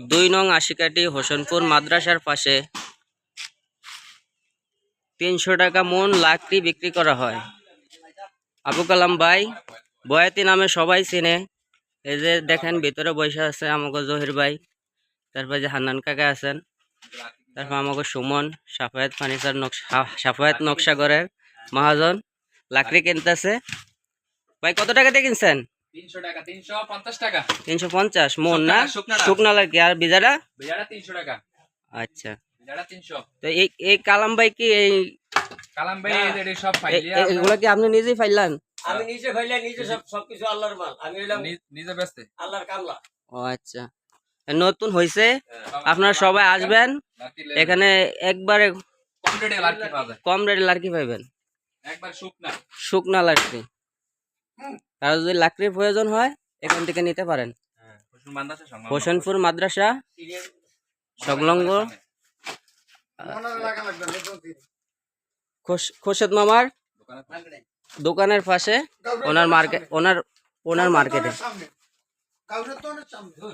2 নং আশিকাটি হোসেনপুর মাদ্রাসার পাশে 300 টাকা মন লাকড়ি বিক্রি করা হয়। আবু কালাম ভাই বয়াতি নামে সবাই চেনে। এই যে দেখেন ভিতরে বসে আছে আমাকে জহির ভাই, তারপর যে হান্নান কাকা আছেন, তারপর আমাকে সুমন, সাফায়াত ফার্নিচার সাফায়াত নকশাগরের মহাজন লাকড়ি কিনতেছে। ভাই কত টাকা দিয়ে কিনছেন? 300 টাকা, 350 টাকা। 350 মন না? শুকনা লাকড়ি। আর বিজারা? বিজারা 300 টাকা। আচ্ছা, বিজারা 300। তো এই কালাম ভাই কি এই কালাম ভাই এদের সব ফাইলিয়া এগুলো কি আপনি নিজেই ফাইলেন? আমি নিজে ফাইলে নিজে সবকিছু আল্লাহর মাল। আমি হইলাম নিজে ব্যস্তে আল্লাহর কামলা। ও আচ্ছা, নতুন হয়েছে, আপনারা সবাই আসবেন এখানে। একবারে কম রেটে লাকড়ি পাওয়া যায়, কম রেটে লাকড়ি পাইবেন, একবার শুকনা। শুকনা লাকড়ি। আর যদি লাকড়ির প্রয়োজন হয় এখান থেকে নিতে পারেন। হোসেনপুর মাদ্রাসা সংলগ্ন খোরশেদ মামার দোকানের পাশে ওনার মার্কেটে।